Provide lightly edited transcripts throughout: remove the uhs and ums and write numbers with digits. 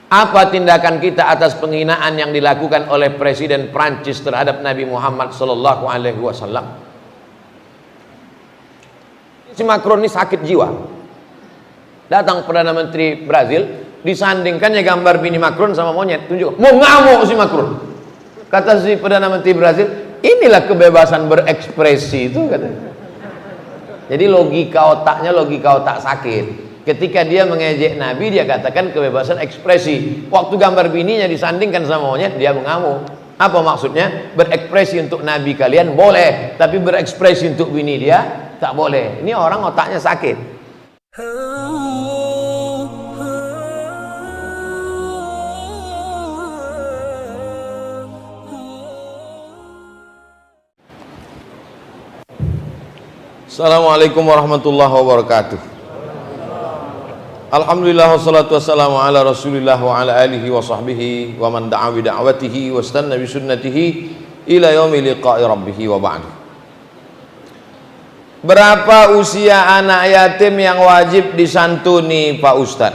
Apa tindakan kita atas penghinaan yang dilakukan oleh Presiden Prancis terhadap Nabi Muhammad Sallallahu Alaihi Wasallam? Si Macron ini sakit jiwa. Datang Perdana Menteri Brazil, disandingkannya gambar bini Macron sama monyet, tunjuk, mau ngamuk si Macron. Kata si Perdana Menteri Brazil, inilah kebebasan berekspresi itu, katanya. Jadi logika otaknya logika otak sakit. Ketika dia mengejek Nabi, dia katakan kebebasan ekspresi. Waktu gambar bininya disandingkan sama monyet, dia mengamuk. Apa maksudnya? Berekspresi untuk Nabi kalian boleh, tapi berekspresi untuk bini dia tak boleh. Ini orang otaknya sakit. Assalamualaikum warahmatullahi wabarakatuh. Alhamdulillah wassalatu wassalamu ala Rasulillah wa ala alihi wa sahbihi wa man da'a bi da'watihi wa istanna bi sunnatihi ila yaumi liqa'i rabbih wa ba'd. Berapa usia anak yatim yang wajib disantuni Pak Ustaz?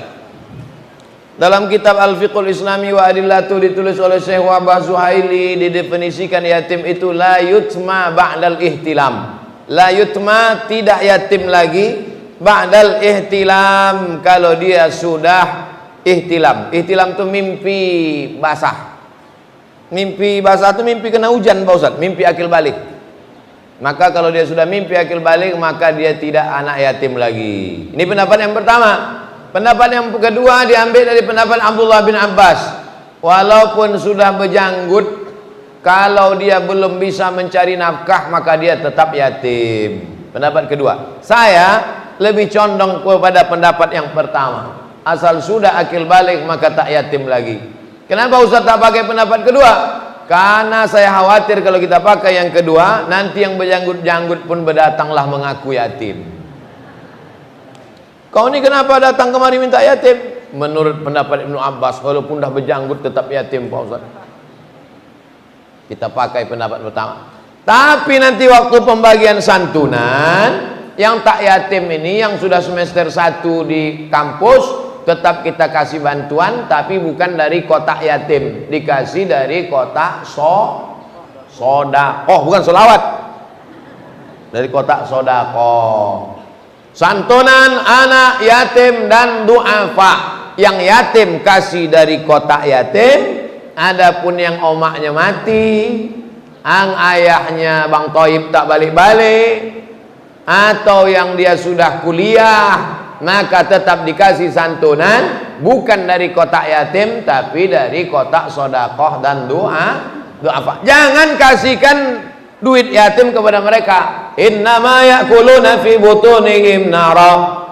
Dalam kitab Al-Fiqhul Islami wa Adillatu ditulis oleh Syekh Wahbah Zuhaili, didefinisikan yatim itu la yutma ba'dal ihtilam. La yutma, tidak yatim lagi, ba'dal ihtilam, kalau dia sudah ihtilam. Ihtilam itu mimpi basah. Mimpi basah itu mimpi kena hujan Pak Ustaz, mimpi akil balik. Maka kalau dia sudah mimpi akil balik, maka dia tidak anak yatim lagi. Ini pendapat yang pertama. Pendapat yang kedua diambil dari pendapat Abdullah bin Abbas. Walaupun sudah berjanggut, kalau dia belum bisa mencari nafkah, maka dia tetap yatim. Pendapat kedua. Saya lebih condong kepada pendapat yang pertama. Asal sudah akil balik, maka tak yatim lagi. Kenapa Ustaz tak pakai pendapat kedua? Karena saya khawatir kalau kita pakai yang kedua, nanti yang berjanggut-janggut pun berdatanglah mengaku yatim. Kau ini kenapa datang kemari minta yatim? Menurut pendapat Ibnu Abbas, walaupun dah berjanggut tetap yatim Pak Ustaz. Kita pakai pendapat pertama. Tapi nanti waktu pembagian santunan, yang tak yatim ini, yang sudah semester 1 di kampus, tetap kita kasih bantuan, tapi bukan dari kotak yatim, dikasih dari kotak sodakoh, bukan solawat, dari kotak sodakoh. Santunan anak yatim dan du'afa, yang yatim kasih dari kotak yatim. Adapun yang omaknya mati, ang ayahnya Bang Toib tak balik-balik, atau yang dia sudah kuliah, maka tetap dikasih santunan, bukan dari kotak yatim, tapi dari kotak sodakoh dan doa. Jangan kasihkan duit yatim kepada mereka. Innama ya'kuluna fi butunihim nara.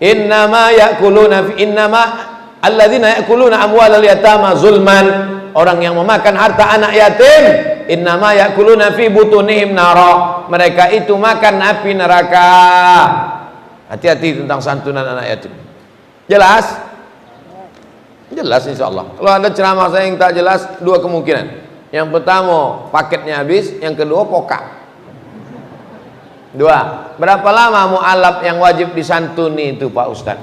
Innama ya'kuluna fi alladzina ya'kuluna amwalal yatama zulman. Orang yang memakan harta anak yatim, innama ya'kuluna fi butunihim nara. Mereka itu makan api neraka. Hati-hati tentang santunan anak yatim. Jelas? Jelas insyaallah. Kalau ada ceramah saya yang tak jelas, dua kemungkinan. Yang pertama, paketnya habis, yang kedua pokak. Dua, berapa lama mu'alaf yang wajib disantuni itu Pak Ustaz?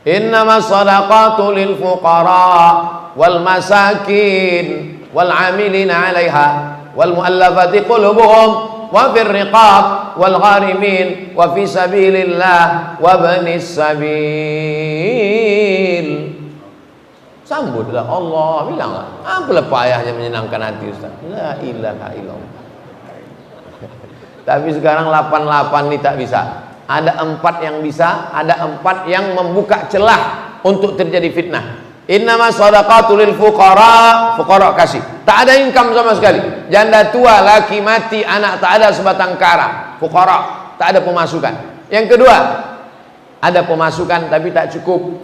Innama sadaqatu lil fuqara wal masakin wal amilina 'alaiha wal mu'allafati qulubuhum wa fir riqab wal gharimin wa fi sabilillah wa banis sabil. Sambutlah Allah, bilanglah apalah payahnya menyenangkan hati Ustaz. La ilaha illallah. Tapi sekarang 88 ini tak bisa. Ada 4 yang bisa, ada 4 yang membuka celah untuk terjadi fitnah. Innama shadaqatu lil fuqara, fuqara kasih. Tak ada income sama sekali. Janda tua, laki mati, anak tak ada sebatang kara. Fuqara, tak ada pemasukan. Yang kedua, ada pemasukan tapi tak cukup.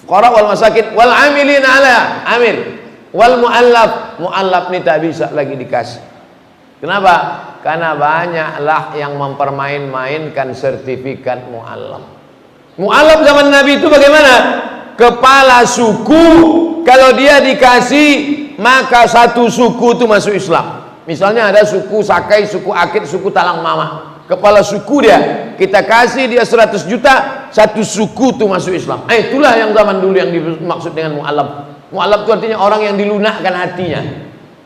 Fuqara wal masakin wal amilina ala, amil. Wal muallaf, muallaf ni tak bisa lagi dikasih. Kenapa? Karena banyaklah yang mempermain-mainkan sertifikat mu'allaf. Mu'allaf zaman Nabi itu bagaimana? Kepala suku, kalau dia dikasih, maka satu suku itu masuk Islam. Misalnya ada suku Sakai, suku Akid, suku Talang Mama. Kepala suku dia, kita kasih dia 100 juta, satu suku tuh masuk Islam. Itulah yang zaman dulu yang dimaksud dengan mu'allaf. Mu'allaf itu artinya orang yang dilunakkan hatinya.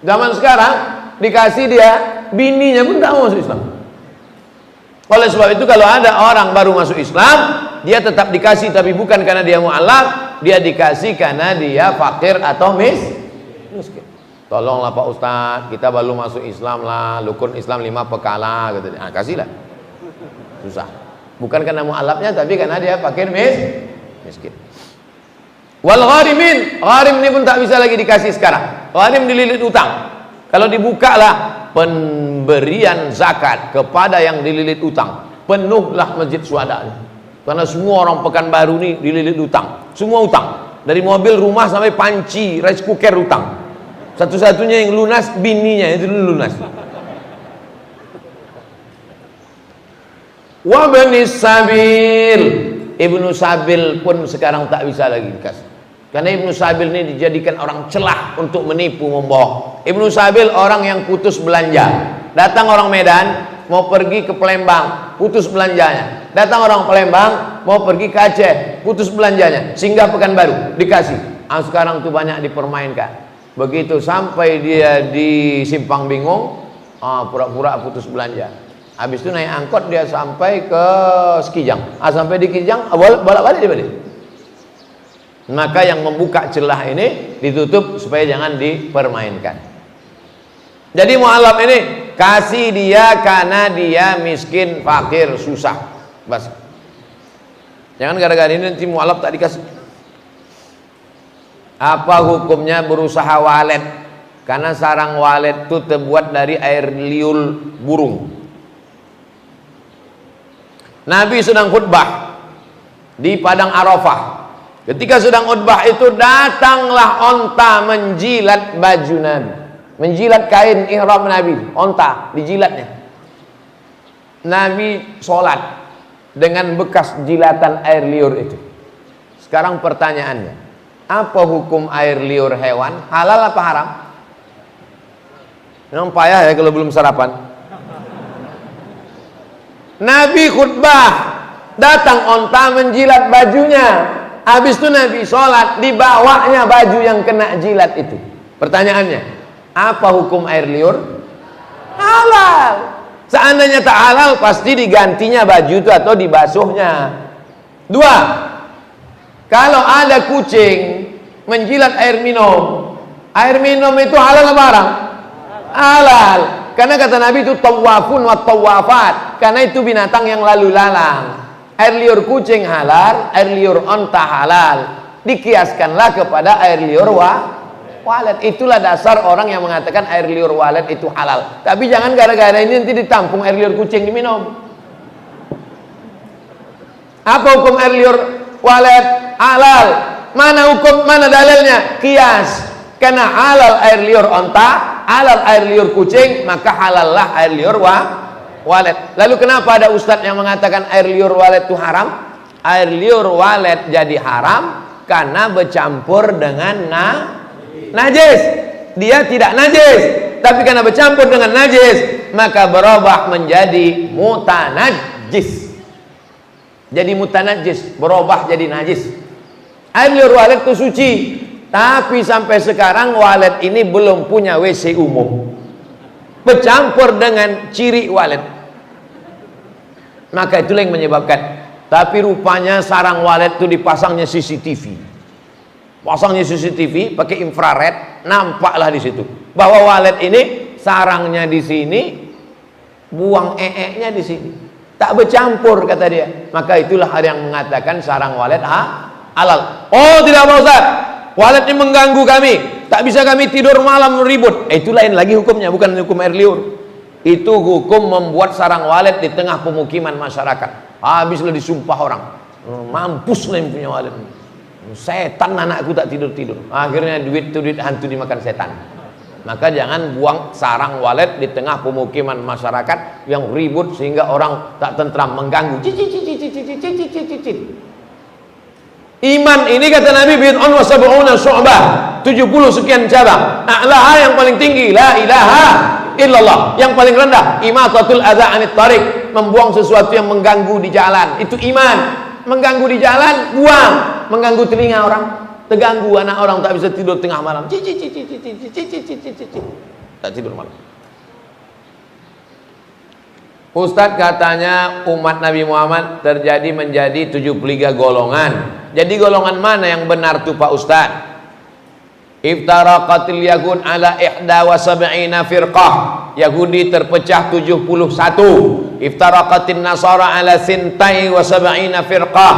Zaman sekarang dikasih dia, bininya pun tak mau masuk Islam. Oleh sebab itu kalau ada orang baru masuk Islam, dia tetap dikasih, tapi bukan karena dia mu'allaf, dia dikasih karena dia fakir atau miskin. Tolonglah Pak Ustadz, kita baru masuk Islam lah, rukun Islam 5 perkara gitu. Nah, kasihlah. Susah. Bukan karena mu'allafnya, tapi karena dia fakir miskin. Wal gharimin, gharim ini pun tak bisa lagi dikasih sekarang. Gharim dililit utang. Kalau dibukalah pemberian zakat kepada yang dililit utang, penuhlah masjid Syuhada. Karena semua orang Pekanbaru ini dililit utang, semua utang, dari mobil, rumah sampai panci, rice cooker utang. Satu-satunya yang lunas bininya, itu lunas. Wa banis sabil, Ibnu Sabil pun sekarang tak bisa lagi dikasih. Karena Ibnu Sabil ini dijadikan orang celah untuk menipu, membohong. Ibnu Sabil orang yang putus belanja. Datang orang Medan mau pergi ke Palembang, putus belanjanya. Datang orang Palembang mau pergi ke Aceh, putus belanjanya. Singgah Pekanbaru, dikasih. Sekarang tuh banyak dipermainkan. Begitu sampai dia di Simpang Bingung, pura-pura putus belanja. Habis itu naik angkot dia sampai ke Sekijang. Sampai di Sekijang bolak-balik dia balik. Maka yang membuka celah ini ditutup supaya jangan dipermainkan. Jadi mu'allaf ini kasih dia karena dia miskin, fakir, susah. Bas. Jangan gara-gara ini nanti mu'allaf tak dikasih. Apa hukumnya berusaha walet? Karena sarang walet itu terbuat dari air liur burung. Nabi sedang khutbah di padang Arafah. Ketika sedang khutbah itu datanglah onta menjilat baju Nabi, menjilat kain ihram Nabi, onta dijilatnya. Nabi sholat dengan bekas jilatan air liur itu. Sekarang pertanyaannya, apa hukum air liur hewan? Halal apa haram? Memang payah ya kalau belum sarapan. Nabi khutbah, datang onta menjilat bajunya. Habis itu Nabi sholat, dibawanya baju yang kena jilat itu. Pertanyaannya, apa hukum air liur? Halal. Seandainya tak halal, pasti digantinya baju itu atau dibasuhnya. 2. Kalau ada kucing menjilat air minum itu halal apa haram? Halal. Karena kata Nabi itu tawafun wa tawafat, karena itu binatang yang lalu lalang. Air liur kucing halal, air liur onta halal. Dikiaskanlah kepada air liur walet. Itulah dasar orang yang mengatakan air liur walet itu halal. Tapi jangan gara-gara ini nanti ditampung air liur kucing diminum. Apa hukum air liur walet? Halal. Mana hukum, mana dalilnya? Kias. Karena halal air liur onta, halal air liur kucing, maka halallah air liur walet. Lalu kenapa ada ustadz yang mengatakan air liur walet itu haram? Air liur walet jadi haram karena bercampur dengan najis. Dia tidak najis, tapi karena bercampur dengan najis, maka berubah menjadi mutanajis. Jadi mutanajis, berubah jadi najis. Air liur walet itu suci, tapi sampai sekarang walet ini belum punya WC umum. Bercampur dengan ciri walet. Maka itulah yang menyebabkan. Tapi rupanya sarang walet itu dipasangnya CCTV. Pasangnya CCTV pakai infrared, nampaklah di situ bahwa walet ini sarangnya di sini, buang nya di sini. Tak bercampur kata dia. Maka itulah hal yang mengatakan sarang walet halal. Oh tidak Pak Ustaz, walet ini mengganggu kami, tak bisa kami tidur malam ribut. Itu lain lagi hukumnya, bukan hukum air liur. Itu hukum membuat sarang walet di tengah pemukiman masyarakat. Habislah disumpah orang, mampuslah yang punya walet. Setan anakku tak tidur-tidur. Akhirnya duit hantu dimakan setan. Maka jangan buang sarang walet di tengah pemukiman masyarakat yang ribut sehingga orang tak tentram, mengganggu. Iman ini kata Nabi bid'un wa sab'una syu'bah, 70 sekian cabang. A'laha yang paling tinggi la ilaha illallah, yang paling rendah imatatul adza anit tariq, membuang sesuatu yang mengganggu di jalan. Itu iman. mengganggu di jalan, buang. Mengganggu telinga orang, terganggu anak orang tak bisa tidur tengah malam. Tak tidur malam. Ustadz katanya umat Nabi Muhammad terjadi menjadi 73 golongan. Jadi golongan mana yang benar tuh Pak Ustadz? Iftaraqatil yahud ala 71 firqah. Yahudi terpecah 71. Iftaraqatin nasara ala 72 firqah.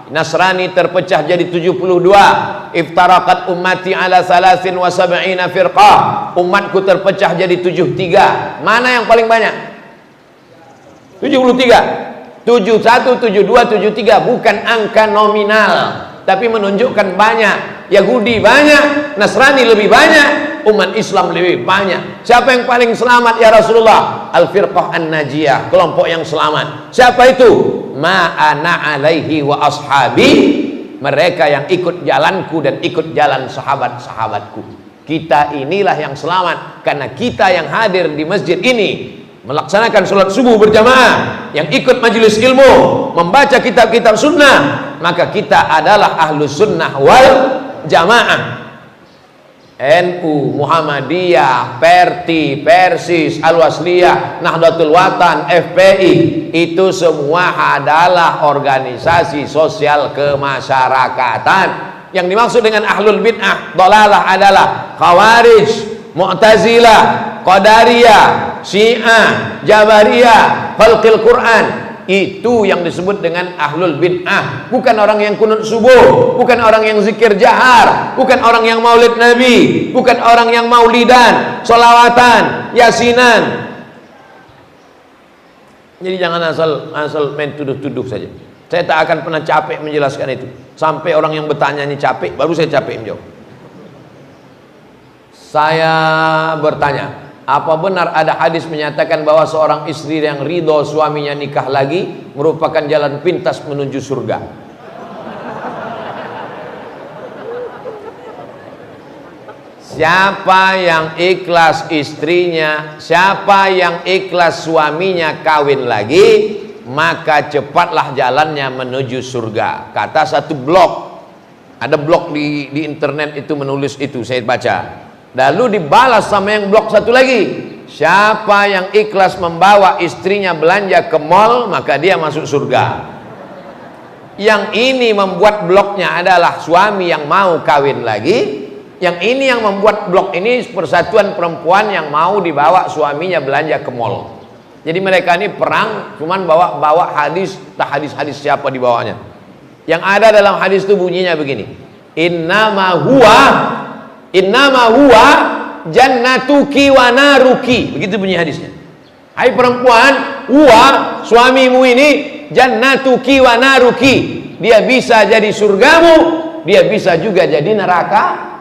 Nasrani terpecah jadi 72. Iftaraqat ummati ala 73 firqah. Umatku terpecah jadi 73. Mana yang paling banyak? 73. 71, 72, 73 bukan angka nominal, tapi menunjukkan banyak. Yahudi banyak, Nasrani lebih banyak, umat Islam lebih banyak. Siapa yang paling selamat ya Rasulullah? Al-firqah an-najiyah, kelompok yang selamat. Siapa itu? Ma ana alaihi wa ashabi, mereka yang ikut jalanku dan ikut jalan sahabat-sahabatku. Kita inilah yang selamat karena kita yang hadir di masjid ini melaksanakan sholat subuh berjamaah, yang ikut majelis ilmu, membaca kitab-kitab sunnah, maka kita adalah ahlus sunnah wal jamaah. NU, Muhammadiyah, Perti, Persis, Al-Wasliyah, Nahdlatul Watan, FPI, itu semua adalah organisasi sosial kemasyarakatan. Yang dimaksud dengan ahlul bid'ah dhalalah adalah Khawarij, Mu'tazilah, Qadariyah, Syiah, Jabariyah, Khalqil Quran. Itu yang disebut dengan ahlul bid'ah. Bukan orang yang kunut subuh, bukan orang yang zikir jahar, bukan orang yang maulid Nabi, bukan orang yang maulidan, sholawatan, yasinan. Jadi jangan asal main tuduh-tuduh saja. Saya tak akan pernah capek menjelaskan itu. Sampai orang yang bertanya ini capek, baru saya capek menjawab. Saya bertanya, apa benar ada hadis menyatakan bahwa seorang istri yang ridho suaminya nikah lagi merupakan jalan pintas menuju surga? Siapa yang ikhlas istrinya, siapa yang ikhlas suaminya kawin lagi, maka cepatlah jalannya menuju surga. Kata satu blog, ada blog di internet itu menulis itu, saya baca. Lalu dibalas sama yang blok satu lagi, siapa yang ikhlas membawa istrinya belanja ke mall, maka dia masuk surga. Yang ini membuat bloknya adalah suami yang mau kawin lagi. Yang ini yang membuat blok ini persatuan perempuan yang mau dibawa suaminya belanja ke mall. Jadi mereka ini perang, cuman bawa hadis, tak hadis siapa dibawanya. Yang ada dalam hadis itu bunyinya begini, innama huwa jannatuki wa naruki. Begitu bunyi hadisnya. Hai perempuan, huwa suamimu ini jannatuki wa naruki. Dia bisa jadi surgamu, dia bisa juga jadi neraka.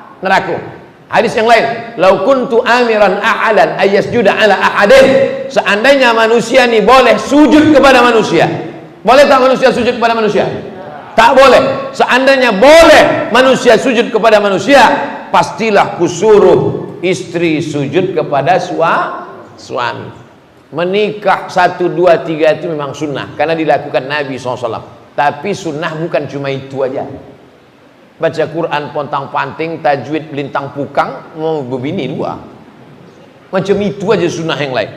Hadis yang lain, lau kuntu amiran ahadan ayyasjuda ala ahadin. Seandainya manusia ini boleh sujud kepada manusia, boleh tak manusia sujud kepada manusia? Tak boleh. Seandainya boleh manusia sujud kepada manusia, pastilah kusuruh istri sujud kepada suami. Menikah 1, 2, 3 itu memang sunnah karena dilakukan Nabi SAW. Tapi sunnah bukan cuma itu aja. Baca Quran pontang panting, tajwid belintang pukang, mau berbini 2. Macam itu aja sunnah yang lain.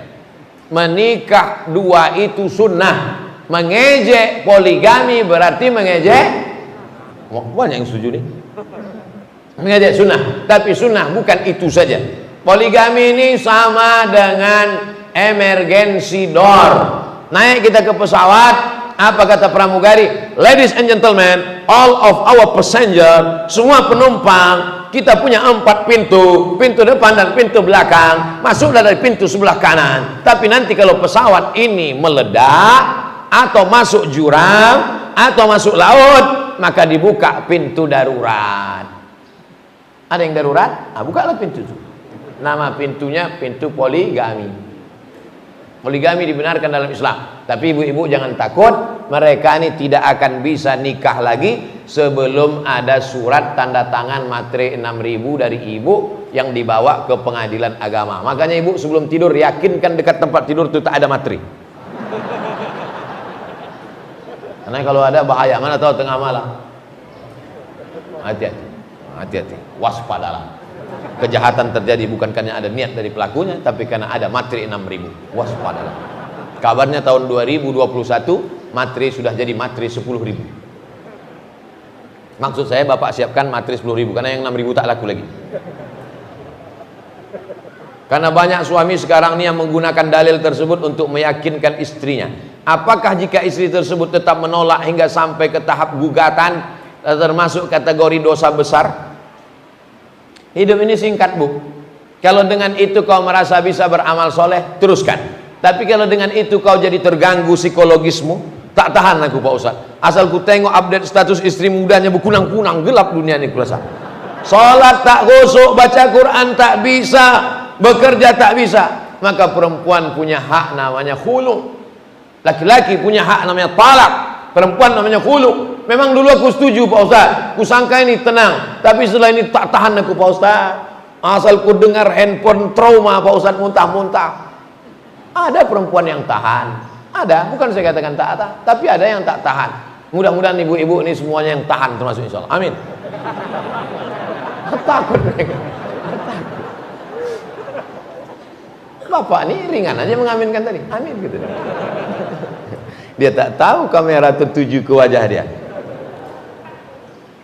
Menikah 2 itu sunnah. Mengejek poligami berarti mengejek. Banyak yang setuju nih. Mengejek sunnah, tapi sunnah bukan itu saja. Poligami ini sama dengan emergency door. Naik kita ke pesawat, apa kata pramugari? Ladies and gentlemen, all of our passenger, semua penumpang, kita punya 4 pintu, pintu depan dan pintu belakang. Masuklah dari pintu sebelah kanan. Tapi nanti kalau pesawat ini meledak atau masuk jurang atau masuk laut, maka dibuka pintu darurat. Ada yang darurat? Bukalah pintu itu. Nama pintunya pintu poligami. Poligami dibenarkan dalam Islam. Tapi ibu-ibu jangan takut, mereka ini tidak akan bisa nikah lagi sebelum ada surat tanda tangan materai 6.000 dari ibu yang dibawa ke pengadilan agama. Makanya ibu sebelum tidur yakinkan dekat tempat tidur itu tak ada materai. Karena kalau ada bahaya, mana tahu tengah malam. Hati-hati, hati-hati, waspadalah. Kejahatan terjadi bukan karena ada niat dari pelakunya, tapi karena ada materi 6.000. Waspadalah. Kabarnya tahun 2021 materi sudah jadi materi 10.000. Maksud saya Bapak siapkan materi 10.000, karena yang 6.000 tak laku lagi. Karena banyak suami sekarang ini yang menggunakan dalil tersebut untuk meyakinkan istrinya. Apakah jika istri tersebut tetap menolak hingga sampai ke tahap gugatan, termasuk kategori dosa besar? Hidup ini singkat, Bu. Kalau dengan itu kau merasa bisa beramal soleh, teruskan. Tapi kalau dengan itu kau jadi terganggu psikologismu, tak tahan aku Pak Ustaz. Asal ku tengok update status istri mudanya berkunang-kunang, gelap dunia ini kurasa. Salat tak khusyuk, baca Quran tak bisa, bekerja tak bisa. Maka perempuan punya hak namanya khulu. Laki-laki punya hak namanya talak. Perempuan namanya khulu. Memang dulu aku setuju Pak Ustaz, ku sangka ini tenang, tapi setelah ini tak tahan aku Pak Ustaz. Asal ku dengar handphone trauma Pak Ustaz, muntah-muntah. Ada perempuan yang tahan, ada, bukan saya katakan tak tahan, tapi ada yang tak tahan. Mudah-mudahan ibu-ibu ini semuanya yang tahan, termasuk insya Allah. Amin. Takut mereka. Bapak ini ringan aja mengaminkan tadi. Amin gitu. Dia tak tahu kamera tertuju ke wajah dia.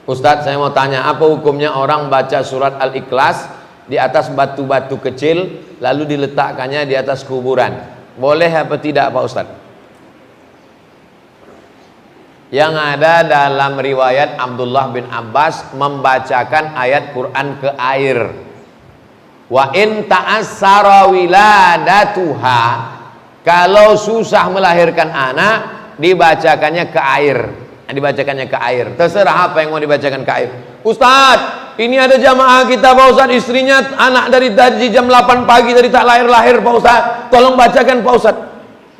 Ustadz, saya mau tanya, apa hukumnya orang baca surat Al-Ikhlas di atas batu-batu kecil lalu diletakkannya di atas kuburan? Boleh apa tidak Pak Ustadz? Yang ada dalam riwayat Abdullah bin Abbas membacakan ayat Quran ke air. Wa in ta'assara wiladatuha, kalau susah melahirkan anak dibacakannya ke air. Dibacakannya ke air. Terserah apa yang mau dibacakan ke air. Ustadz, ini ada jamaah kita Pak Ustadz, istrinya anak dari jam 8 pagi dari tak lahir-lahir Pak Ustadz, tolong bacakan Pak Ustadz.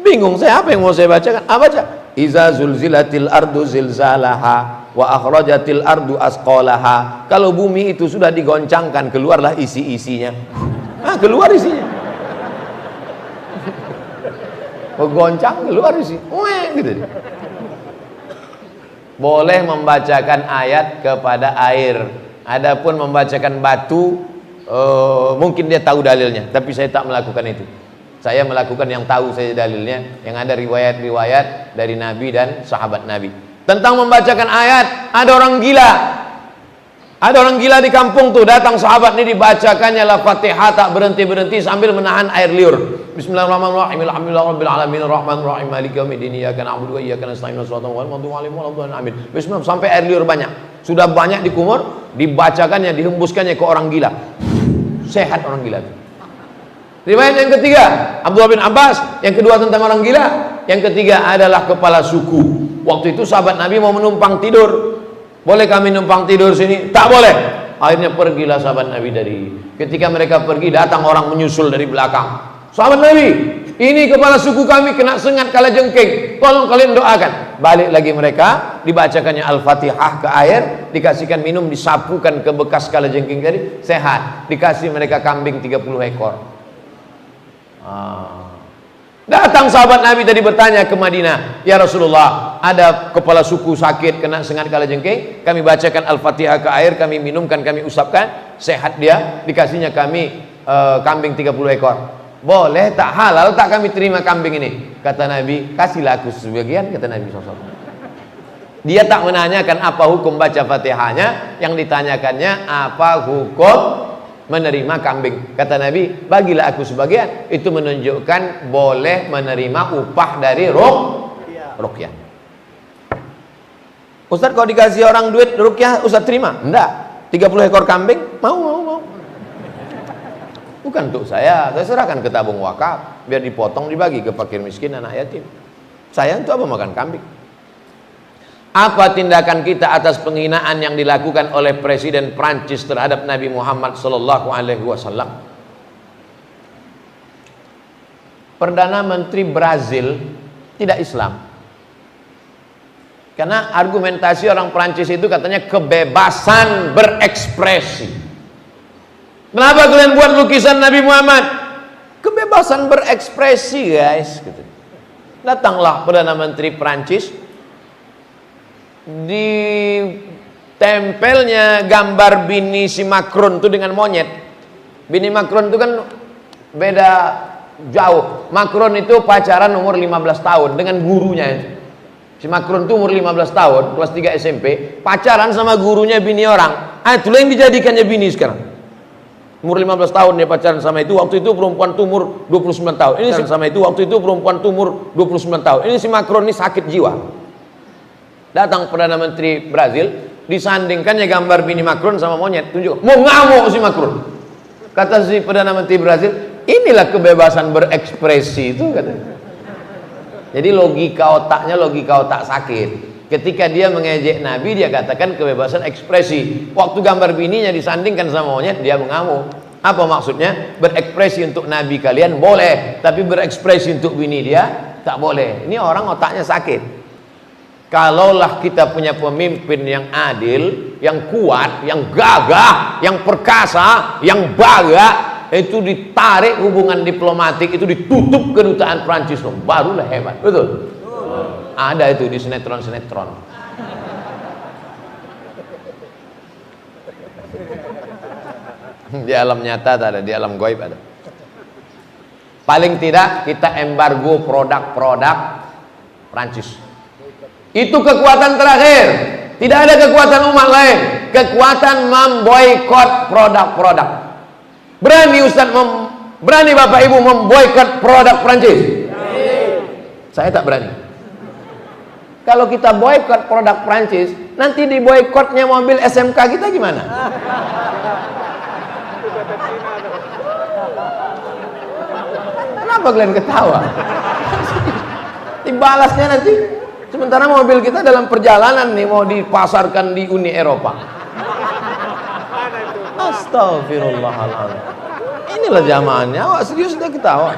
Bingung saya, apa yang mau saya bacakan? Baca iza zulzilatil ardu zilzalaha wa akhrajatil ardu asqalaha. Kalau bumi itu sudah digoncangkan, keluarlah isi-isinya. Keluar isinya. Goncang keluar isi. Gitu. Boleh membacakan ayat kepada air. Adapun membacakan batu, mungkin dia tahu dalilnya, tapi saya tak melakukan itu. Saya melakukan yang tahu saya dalilnya, yang ada riwayat-riwayat dari Nabi dan sahabat Nabi. Tentang membacakan ayat, ada orang gila. Ada orang gila di kampung tuh, datang sahabat ini dibacakannya la Fatihah tak berhenti-berhenti sambil menahan air liur. Bismillahirrahmanirrahim. Alhamdulillahirabbil alamin arrahmanir rahim maliki yaumiddin iyyaka na'budu wa iyyaka nasta'in shiratal maghdubi 'alaihim waladdallin amin. Bismillah sampai air liur banyak. Sudah banyak dikumur, dibacakannya, dihembuskannya ke orang gila. Sehat orang gila itu. Riwayat yang ketiga, Abdullah bin Abbas. Yang kedua tentang orang gila. Yang ketiga adalah kepala suku. Waktu itu sahabat Nabi mau menumpang tidur. Boleh kami numpang tidur sini? Tak boleh. Akhirnya pergilah sahabat Nabi dari. Ketika mereka pergi, datang orang menyusul dari belakang. Sahabat Nabi, ini kepala suku kami kena sengat kalajengking. Tolong kalian doakan. Balik lagi mereka, dibacakannya Al-Fatihah ke air, dikasihkan minum, disapukan ke bekas kalajengking tadi, sehat. Dikasih mereka kambing 30 ekor. Datang sahabat Nabi tadi bertanya ke Madinah, ya Rasulullah, ada kepala suku sakit kena sengat kalajengking, kami bacakan Al-Fatihah ke air, kami minumkan, kami usapkan, sehat dia, dikasihnya kami kambing 30 ekor. Boleh tak, halal tak kami terima kambing ini? Kata Nabi, kasihlah aku sebagian, kata Nabi SAW. Dia tak menanyakan apa hukum baca Fatihahnya, yang ditanyakannya apa hukum menerima kambing. Kata Nabi, bagilah aku sebagian. Itu menunjukkan boleh menerima upah dari ruqyah. Ustaz, kalau dikasih orang duit ruqyah, Ustaz terima? Enggak. 30 ekor kambing, mau. Bukan untuk saya serahkan ke tabung wakaf, biar dipotong dibagi ke fakir miskin, anak yatim. Saya untuk apa makan kambing? Apa tindakan kita atas penghinaan yang dilakukan oleh Presiden Prancis terhadap Nabi Muhammad SAW? Perdana Menteri Brazil tidak Islam. Karena argumentasi orang Prancis itu katanya kebebasan berekspresi. Kenapa kalian buat lukisan Nabi Muhammad? Kebebasan berekspresi guys. Datanglah Perdana Menteri Prancis, di tempelnya gambar bini si Macron itu dengan monyet. Bini Macron itu kan beda jauh. Macron itu pacaran umur 15 tahun dengan gurunya itu. Si Macron itu umur 15 tahun, kelas 3 SMP, pacaran sama gurunya bini orang. Itulah yang dijadikannya bini sekarang. Umur 15 tahun dia pacaran sama itu, waktu itu perempuan itu umur 29 tahun. Ini sama itu, waktu itu perempuan itu umur 29 tahun. Ini si Macron ini sakit jiwa. Datang Perdana Menteri Brazil, disandingkannya gambar bini Macron sama monyet, tunjuk. Mau ngamuk si Macron. Kata si Perdana Menteri Brazil, inilah kebebasan berekspresi itu, katanya. Jadi logika otaknya logika otak sakit. Ketika dia mengejek Nabi, dia katakan kebebasan ekspresi. Waktu gambar bininya disandingkan sama monyet, dia mengamuk. Apa maksudnya? Berekspresi untuk Nabi kalian boleh, tapi berekspresi untuk bini dia tak boleh. Ini orang otaknya sakit. Kalaulah kita punya pemimpin yang adil, yang kuat, yang gagah, yang perkasa, yang bangga, itu ditarik hubungan diplomatik, itu ditutup kedutaan Prancis, barulah hebat. Betul? Ada itu di sinetron-sinetron. Di alam nyata tak ada, di alam gaib ada. Paling tidak kita embargo produk-produk Prancis. Itu kekuatan terakhir. Tidak ada kekuatan umat lain. Kekuatan memboikot produk-produk. Berani Ustaz, berani Bapak Ibu memboikot produk Prancis? Saya tak berani. Kalau kita boikot produk Prancis, nanti di boikotnya mobil SMK kita gimana? Kenapa kalian ketawa? Dibalasnya nanti. Sementara mobil kita dalam perjalanan nih mau dipasarkan di Uni Eropa. Astagfirullahaladzim. Inilah zamannya. Awak serius sudah ketawa.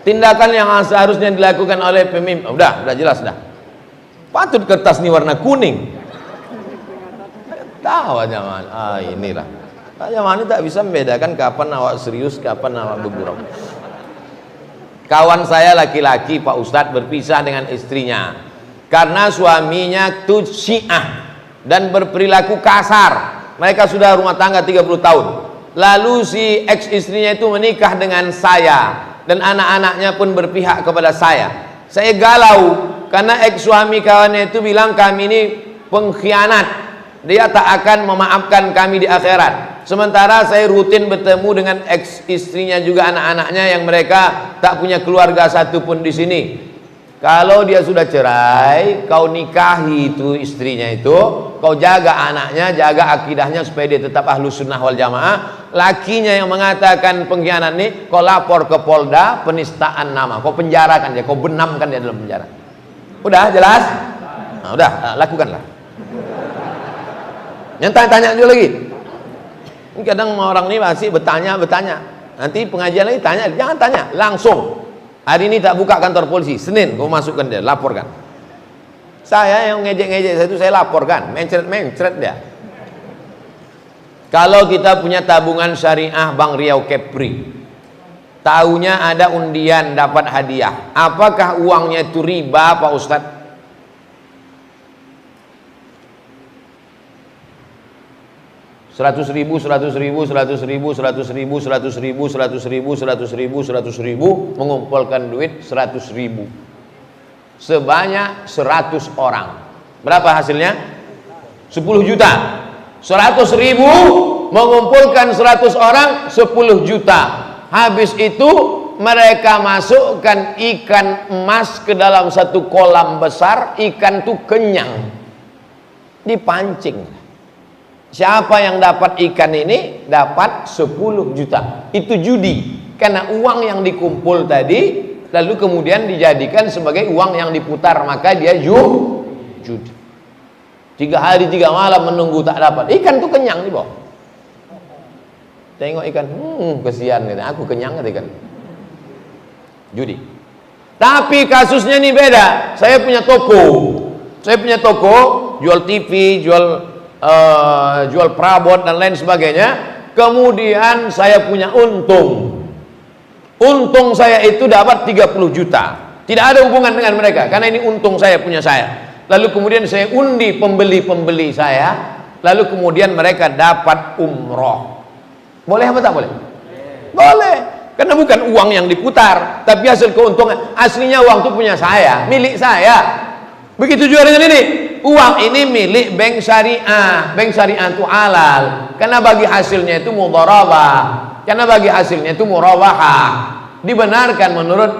Tindakan yang seharusnya dilakukan oleh pemimpin, udah jelas dah. Patut kertas ini warna kuning. Tahu zaman. Inilah. Zaman ini tak bisa membedakan kapan awak serius, kapan awak bergurau. Kawan saya laki-laki Pak Ustadz berpisah dengan istrinya karena suaminya itu Syiah dan berperilaku kasar. Mereka sudah rumah tangga 30 tahun. Lalu si ex istrinya itu menikah dengan saya dan anak-anaknya pun berpihak kepada saya. Saya galau karena ex suami kawannya itu bilang kami ini pengkhianat. Dia tak akan memaafkan kami di akhirat. Sementara saya rutin bertemu dengan ex istrinya juga anak-anaknya yang mereka tak punya keluarga satupun di sini. Kalau dia sudah cerai, kau nikahi itu istrinya itu, kau jaga anaknya, jaga akidahnya supaya dia tetap ahlus sunnah wal jamaah. Lakinya yang mengatakan pengkhianat ini, kau lapor ke Polda penistaan nama, kau penjarakan dia, kau benamkan dia dalam penjara. Udah jelas? Nah, udah, lakukanlah. Yang tanya-tanya juga lagi. Kadang orang ini masih bertanya. Nanti pengajian lagi tanya, jangan tanya, langsung. Hari ini tak buka kantor polisi, Senin kau masukkan dia, laporkan. Saya yang ngejek-ngejek saya itu saya laporkan, mencret dia. Kalau kita punya tabungan syariah Bank Riau Kepri, tahunya ada undian dapat hadiah, apakah uangnya itu riba Pak Ustadz? Seratus ribu mengumpulkan duit 100.000 sebanyak 100 orang. Berapa hasilnya? 10 juta. 100.000 mengumpulkan 100 orang 10 juta. Habis itu mereka masukkan ikan emas ke dalam satu kolam besar. Ikan itu kenyang, dipancing. Siapa yang dapat ikan ini dapat 10 juta. Itu judi. Karena uang yang dikumpul tadi lalu kemudian dijadikan sebagai uang yang diputar, maka dia judi. 3 hari 3 malam menunggu tak dapat. Ikan itu kenyang di bawah. Tengok ikan, kesian gitu. Aku kenyang ikan. Judi. Tapi kasusnya ini beda. Saya punya toko, jual TV, jual perabot dan lain sebagainya. Kemudian saya punya untung saya itu dapat 30 juta. Tidak ada hubungan dengan mereka, karena ini untung saya punya saya. Lalu kemudian saya undi pembeli-pembeli saya, lalu kemudian mereka dapat umroh. Boleh apa tak boleh? Boleh, karena bukan uang yang diputar, tapi hasil keuntungan. Aslinya uang itu punya saya, milik saya. Begitu juga dengan ini, uang ini milik bank syariah. Bank syariah itu halal, karena bagi hasilnya itu mudharabah, karena bagi hasilnya itu murabahah. Dibenarkan menurut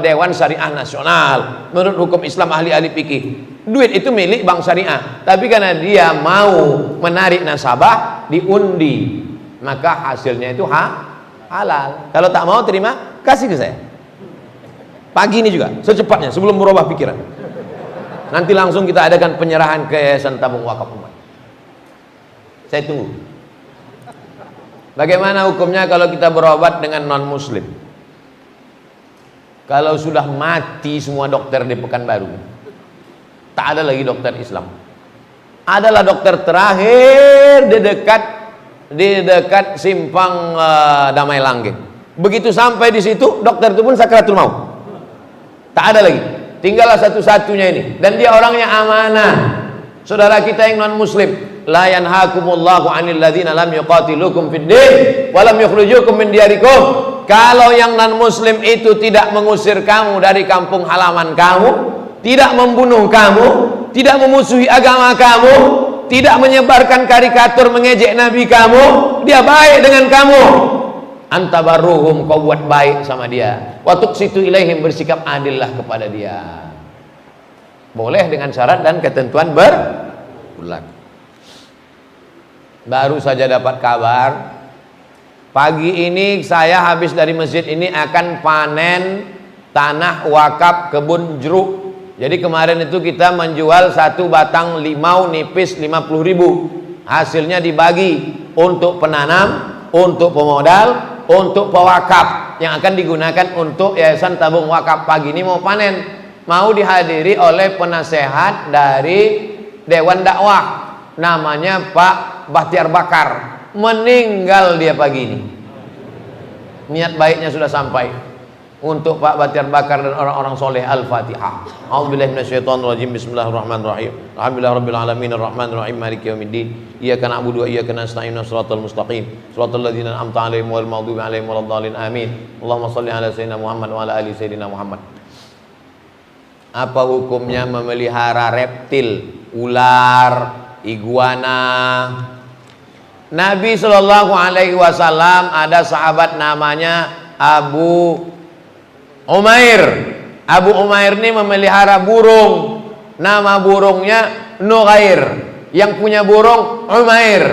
Dewan Syariah Nasional, menurut hukum Islam ahli-ahli fikih. Duit itu milik bank syariah, tapi karena dia mau menarik nasabah, diundi, maka hasilnya itu halal. Kalau tak mau terima, kasih ke saya pagi ini juga, secepatnya, sebelum berubah pikiran. Nanti langsung kita adakan penyerahan ke Yayasan Tabung Wakaf Umat. Saya tunggu. Bagaimana hukumnya kalau kita berobat dengan non muslim? Kalau sudah mati semua dokter di Pekanbaru, tak ada lagi dokter Islam. Adalah dokter terakhir di dekat simpang Damai Langgeng. Begitu sampai di situ, dokter itu pun sakratul maut. Tak ada lagi. Tinggallah satu-satunya ini. Dan dia orangnya amanah. Saudara kita yang non muslim, la yanhakumullahu 'anil ladzina lam yuqatilukum fid din wa lam yukhrijukum min diyarikum. Kalau yang non muslim itu tidak mengusir kamu dari kampung halaman kamu, tidak membunuh kamu, tidak memusuhi agama kamu, tidak menyebarkan karikatur mengejek nabi kamu, dia baik dengan kamu, antabarruhum, kau buat baik sama dia, wa tuqsitu ilaihim, bersikap adillah kepada dia. Boleh dengan syarat dan ketentuan berlaku. Baru saja dapat kabar, pagi ini saya habis dari masjid ini akan panen tanah wakaf kebun jeruk. Jadi kemarin itu kita menjual satu batang limau nipis 50.000. Hasilnya dibagi untuk penanam, untuk pemodal, untuk pewakaf yang akan digunakan untuk Yayasan Tabung Wakaf. Pagi ini mau panen, mau dihadiri oleh penasehat dari Dewan Dakwah, namanya Pak Bahtiar Bakar. Meninggal dia pagi ini. Niat baiknya sudah sampai. Untuk Pak Bahtiar Bakar dan orang-orang soleh. Al-Fatihah. A'udzubillahi minasyaitonirrajim. Bismillahirrahmanirrahim. Alhamdulillahirabbil alamin arrahmanir rahim maliki yaumiddin. Iyyaka na'budu wa iyyaka nasta'in shiratal mustaqim shiratal ladzina an'amta 'alaihim ghairil maghdubi alaihim waladdallin. Amin. Allahumma shalli ala sayyidina Muhammad wa ala ali sayyidina Muhammad. Apa hukumnya memelihara reptil, ular, iguana? Nabi Shallallahu Alaihi Wasallam ada sahabat namanya Abu Umair. Abu Umair ini memelihara burung. Nama burungnya Nughair. Yang punya burung Umair.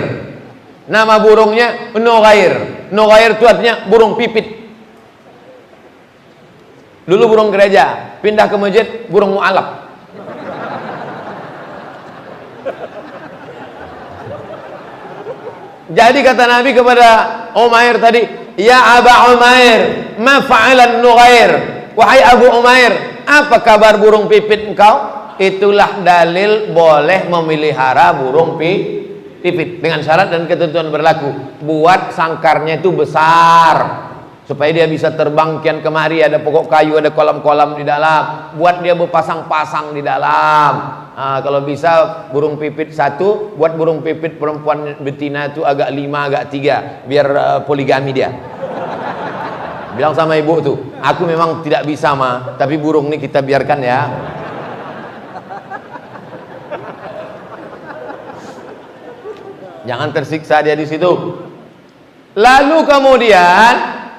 Nama burungnya Nughair. Nughair itu artinya burung pipit. Dulu burung gereja, pindah ke masjid burung mu'alaf. Jadi kata Nabi kepada Umair tadi, ya Aba Umair, ma fa'alan Nughair? Wahai Abu Umair, apa kabar burung pipit engkau? Itulah dalil boleh memelihara burung pipit dengan syarat dan ketentuan berlaku. Buat sangkarnya itu besar supaya dia bisa terbang kian kemari, ada pokok kayu, ada kolam-kolam di dalam, buat dia berpasang-pasang di dalam. Kalau bisa burung pipit satu, buat burung pipit perempuan betina itu agak 5, agak 3, biar poligami dia. Bilang sama ibu tuh, aku memang tidak bisa mah, tapi burung ini kita biarkan ya. Jangan tersiksa dia di situ. Lalu kemudian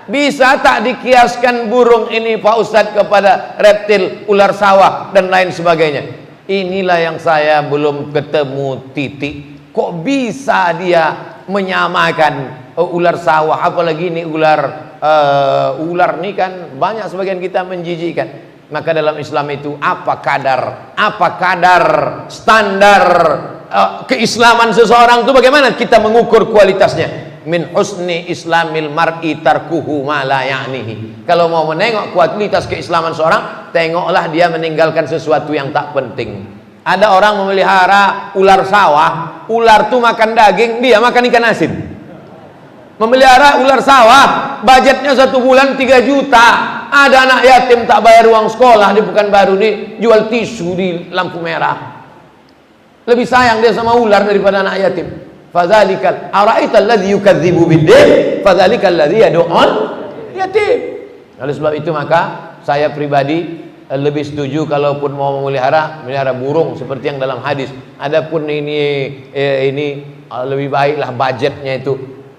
bisa tak dikiaskan burung ini Pak Ustadz kepada reptil, ular sawah dan lain sebagainya? Inilah yang saya belum ketemu titik. Kok bisa dia menyamakan ular sawah, apalagi ini ular ini kan banyak sebagian kita menjijikkan. Maka dalam Islam itu apa kadar standar keislaman seseorang itu, bagaimana kita mengukur kualitasnya? Min husni islamil mar'i tarkuhu ma la ya'nihi. Kalau mau menengok kualitas keislaman seorang, tengoklah dia meninggalkan sesuatu yang tak penting. Ada orang memelihara ular sawah, ular tuh makan daging, dia makan ikan asin. Memelihara ular sawah, budgetnya 1 bulan 3 juta. Ada anak yatim tak bayar uang sekolah di Pekanbaru nih, jual tisu di lampu merah. Lebih sayang dia sama ular daripada anak yatim. Fadzalikal ara'aital ladzi yukadzibu bid-din, fadzalikal ladzi yad'un yatim. Oleh sebab itu maka saya pribadi lebih setuju kalaupun mau melihara burung seperti yang dalam hadis. Adapun ini lebih baiklah budgetnya itu.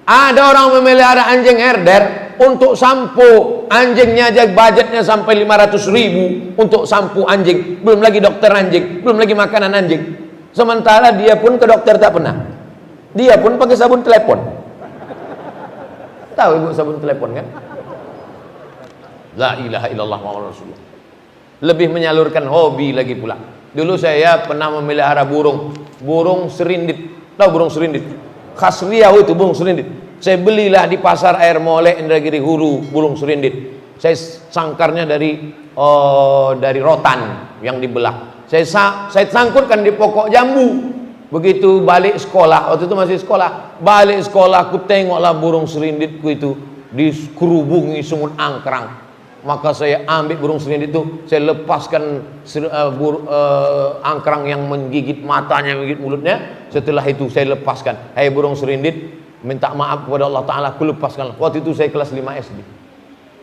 Ada orang memelihara anjing herder untuk sampo anjingnya aja budgetnya sampai 500.000 untuk sampo anjing, belum lagi dokter anjing, belum lagi makanan anjing. Sementara dia pun ke dokter tak pernah. Dia pun pakai sabun telepon. Tahu ibu sabun telepon kan? La ilaha illallah Muhammadur Rasulullah. Lebih menyalurkan hobi lagi pula. Dulu saya pernah memelihara burung serindit. Tahu burung serindit? Khas Riau itu burung serindit. Saya belilah di pasar air Molek Indragiri Hulu burung serindit. Saya sangkarnya dari rotan yang dibelah. Saya sangkutkan di pokok jambu. Begitu balik sekolah, waktu itu masih sekolah. Balik sekolah aku tengoklah burung serinditku itu dikerubungi semut angkrang. Maka saya ambil burung serindit itu, saya lepaskan angkrang yang menggigit matanya, menggigit mulutnya. Setelah itu saya lepaskan. Hai burung serindit, minta maaf kepada Allah Ta'ala, aku lepaskan. Waktu itu saya kelas 5 SD.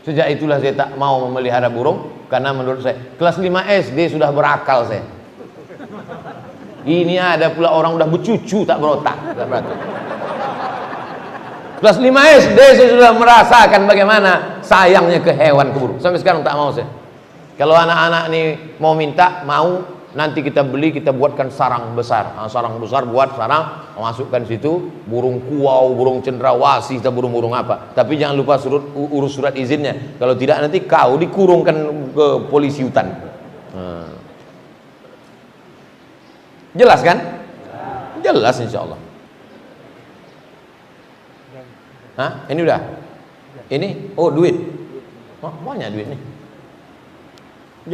Sejak itulah saya tak mau memelihara burung, karena menurut saya kelas 5 SD sudah berakal saya. Ini ada pula orang udah bercucu tak berotak. Kelas 5 SD saya sudah merasakan bagaimana sayangnya ke hewan, ke burung. Sampai sekarang tak mau saya. Kalau anak-anak nih mau minta, mau, nanti kita beli, kita buatkan sarang besar. Sarang besar, buat sarang, masukkan situ burung kuau, burung cendrawasih, atau burung-burung apa. Tapi jangan lupa urus surat izinnya. Kalau tidak nanti kau dikurungkan ke polisi hutan. Jelas kan? Jelas insya Allah. Hah? Ini udah? Ini? Oh duit. Oh, banyak duit nih.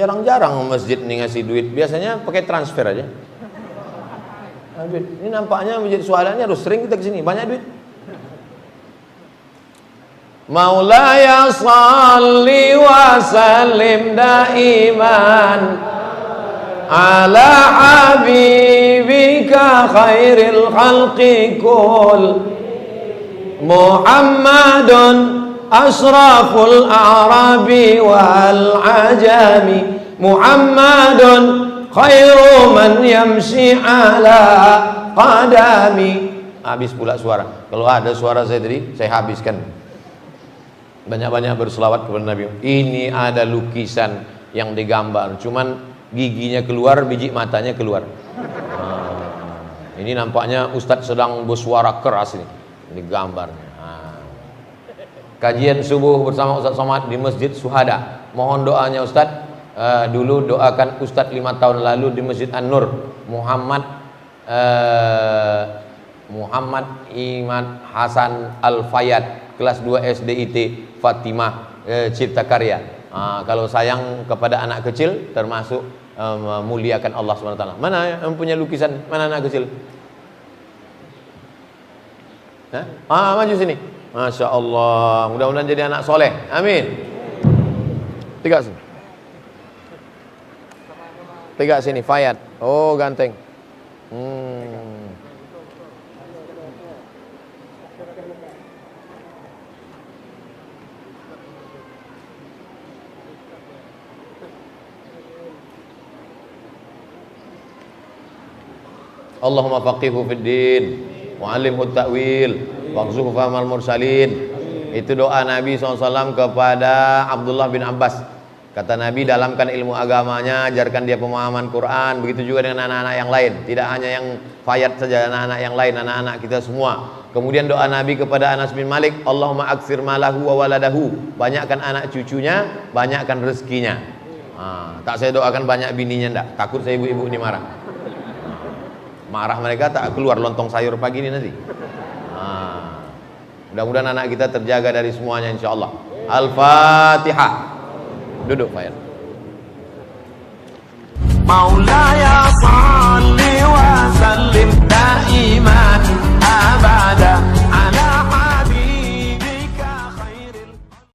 Jarang-jarang masjid nih ngasih duit. Biasanya pakai transfer aja. Duit. Ini nampaknya masjid Suhada ini harus sering kita kesini. Banyak duit. Maulaya salli wa sallim daiman ala habibika khairil khalqi kull Muhammadun asraful a'rabi wal ajami Muhammadun khairu man yamshi ala qadami. Habis pula suara. Kalau ada suara saya tadi, saya habiskan. Banyak-banyak berselawat kepada Nabi. Ini ada lukisan yang digambar, cuman giginya keluar, biji matanya keluar. Ini nampaknya Ustadz sedang bersuara keras ini. Ini gambarnya. Kajian subuh bersama Ustadz Somad di Masjid Suhada. Mohon doanya Ustadz. Dulu doakan Ustadz 5 tahun lalu di Masjid An-Nur. Muhammad Iman Hasan Al-Fayad, kelas 2 SDIT Fatimah Cipta Karya. Kalau sayang kepada anak kecil, termasuk memuliakan Allah SWT. Mana yang punya lukisan? Mana anak kecil? Maju sini. Masya Allah, mudah-mudahan jadi anak soleh. Amin. Tegak sini. Tegak sini, Fayad. Oh, ganteng. Allahumma faqihu fid din wa 'allimhu ta'wil waqzuhu fahamal mursalin. Itu doa Nabi SAW kepada Abdullah bin Abbas. Kata Nabi, dalamkan ilmu agamanya, ajarkan dia pemahaman Quran. Begitu juga dengan anak-anak yang lain. Tidak hanya yang Fayad saja, anak-anak yang lain, anak-anak kita semua. Kemudian doa Nabi kepada Anas bin Malik, Allahumma aksir malahu wa waladahu. Banyakkan anak cucunya, banyakkan rezekinya. Tak saya doakan banyak bininya, enggak. Takut saya ibu-ibu ini marah. Marah mereka tak keluar lontong sayur pagi ini nanti. Mudah-mudahan anak kita terjaga dari semuanya insyaallah. Al-Fatihah. Duduk Fayad. Maulaya salli wa sallim daiman